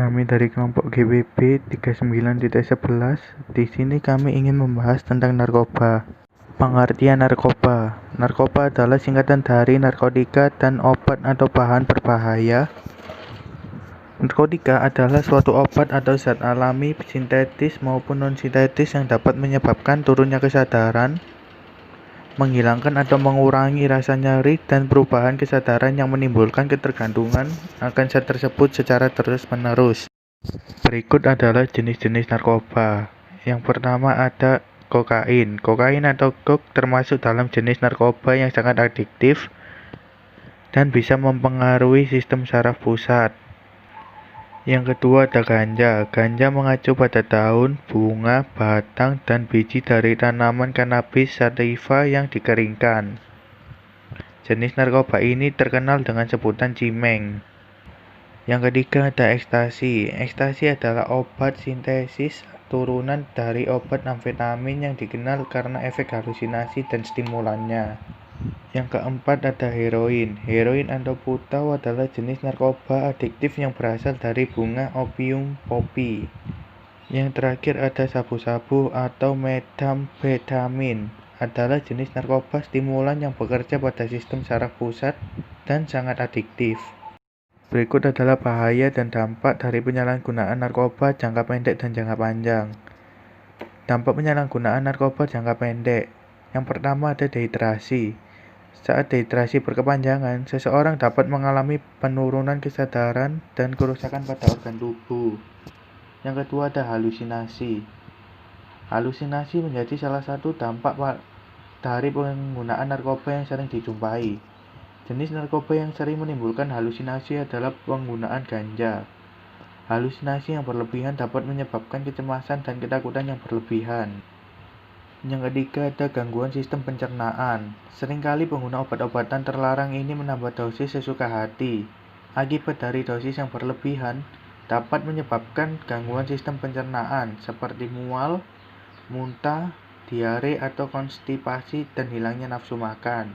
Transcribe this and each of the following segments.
Kami dari kelompok GWB 39.11. Di sini kami ingin membahas tentang narkoba. Pengertian narkoba. Narkoba adalah singkatan dari narkotika dan obat atau bahan berbahaya. Narkotika adalah suatu obat atau zat alami, sintetis maupun non-sintetis yang dapat menyebabkan turunnya kesadaran, menghilangkan atau mengurangi rasa nyeri, dan perubahan kesadaran yang menimbulkan ketergantungan akan zat tersebut secara terus-menerus. Berikut adalah jenis-jenis narkoba. Yang pertama ada kokain. Kokain atau coke termasuk dalam jenis narkoba yang sangat adiktif dan bisa mempengaruhi sistem saraf pusat. Yang kedua ada ganja. Ganja mengacu pada daun, bunga, batang, dan biji dari tanaman cannabis sativa yang dikeringkan. Jenis narkoba ini terkenal dengan sebutan cimeng. Yang ketiga ada ekstasi. Ekstasi adalah obat sintesis turunan dari obat amfetamin yang dikenal karena efek halusinasi dan stimulannya. Yang keempat ada heroin. Heroin atau putau adalah jenis narkoba adiktif yang berasal dari bunga opium poppy. Yang terakhir ada sabu-sabu atau metamfetamin. Adalah jenis narkoba stimulan yang bekerja pada sistem saraf pusat dan sangat adiktif. Berikut adalah bahaya dan dampak dari penyalahgunaan narkoba jangka pendek dan jangka panjang. Dampak penyalahgunaan narkoba jangka pendek. Yang pertama ada dehidrasi. Saat dehidrasi berkepanjangan, seseorang dapat mengalami penurunan kesadaran dan kerusakan pada organ tubuh. Yang kedua ada halusinasi. Halusinasi menjadi salah satu dampak dari penggunaan narkoba yang sering dijumpai. Jenis narkoba yang sering menimbulkan halusinasi adalah penggunaan ganja. Halusinasi yang berlebihan dapat menyebabkan kecemasan dan ketakutan yang berlebihan. Yang ketiga ada gangguan sistem pencernaan. Seringkali pengguna obat-obatan terlarang ini menambah dosis sesuka hati. Akibat dari dosis yang berlebihan dapat menyebabkan gangguan sistem pencernaan seperti mual, muntah, diare atau konstipasi dan hilangnya nafsu makan.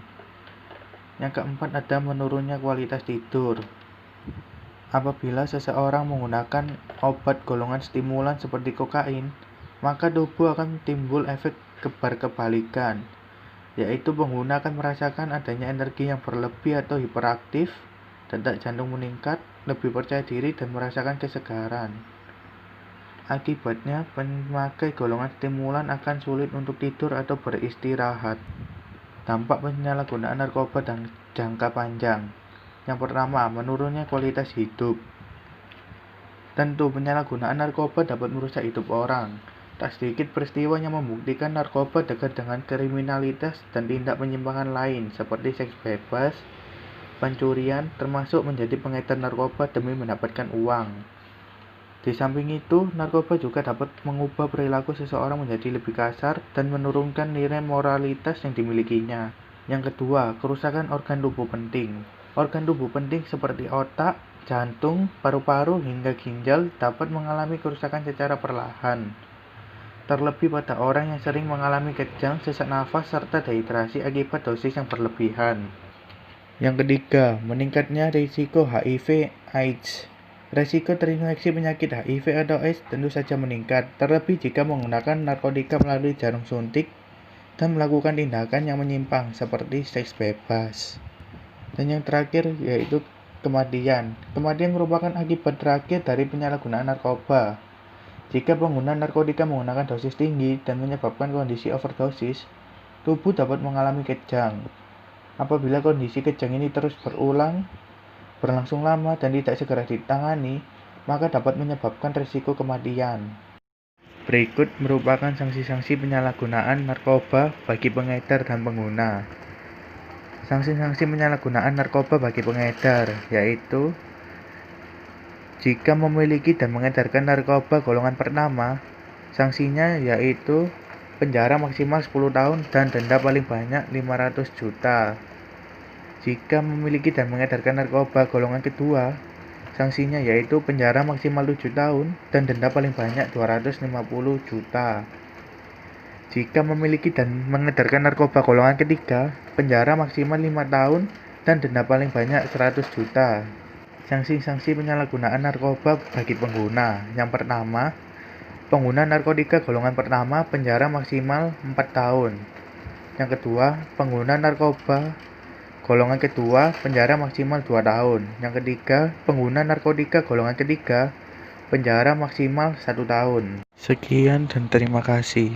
Yang keempat ada menurunnya kualitas tidur. Apabila seseorang menggunakan obat golongan stimulan seperti kokain, maka tubuh akan timbul efek kebalikan, yaitu pengguna akan merasakan adanya energi yang berlebih atau hiperaktif, detak jantung meningkat, lebih percaya diri, dan merasakan kesegaran. Akibatnya, pemakai golongan stimulan akan sulit untuk tidur atau beristirahat. Dampak penyalahgunaan narkoba dan jangka panjang. Yang pertama, menurunnya kualitas hidup. Tentu, penyalahgunaan narkoba dapat merusak hidup orang. Tak sedikit peristiwa yang membuktikan narkoba dekat dengan kriminalitas dan tindak penyimpangan lain seperti seks bebas, pencurian, termasuk menjadi pengedar narkoba demi mendapatkan uang. Di samping itu, narkoba juga dapat mengubah perilaku seseorang menjadi lebih kasar dan menurunkan nilai moralitas yang dimilikinya. Yang kedua, kerusakan organ tubuh penting. Organ tubuh penting seperti otak, jantung, paru-paru, hingga ginjal dapat mengalami kerusakan secara perlahan. Terlebih pada orang yang sering mengalami kejang, sesak nafas, serta dehidrasi akibat dosis yang berlebihan. Yang ketiga, meningkatnya risiko HIV/AIDS. Risiko terinfeksi penyakit HIV atau AIDS tentu saja meningkat, terlebih jika menggunakan narkotika melalui jarum suntik dan melakukan tindakan yang menyimpang seperti seks bebas. Dan yang terakhir yaitu kematian. Kematian merupakan akibat terakhir dari penyalahgunaan narkoba. Jika pengguna narkotika menggunakan dosis tinggi dan menyebabkan kondisi overdosis, tubuh dapat mengalami kejang. Apabila kondisi kejang ini terus berlangsung lama dan tidak segera ditangani, maka dapat menyebabkan risiko kematian. Berikut merupakan sanksi-sanksi penyalahgunaan narkoba bagi pengedar dan pengguna. Sanksi-sanksi penyalahgunaan narkoba bagi pengedar yaitu jika memiliki dan mengedarkan narkoba golongan pertama, sanksinya yaitu penjara maksimal 10 tahun dan denda paling banyak 500 juta. Jika memiliki dan mengedarkan narkoba golongan kedua, sanksinya yaitu penjara maksimal 7 tahun dan denda paling banyak 250 juta. Jika memiliki dan mengedarkan narkoba golongan ketiga, penjara maksimal 5 tahun dan denda paling banyak 100 juta. Sanksi-sanksi penyalahgunaan narkoba bagi pengguna. Yang pertama, pengguna narkotika golongan pertama penjara maksimal 4 tahun. Yang kedua, pengguna narkoba golongan kedua penjara maksimal 2 tahun. Yang ketiga, pengguna narkotika golongan ketiga penjara maksimal 1 tahun. Sekian dan terima kasih.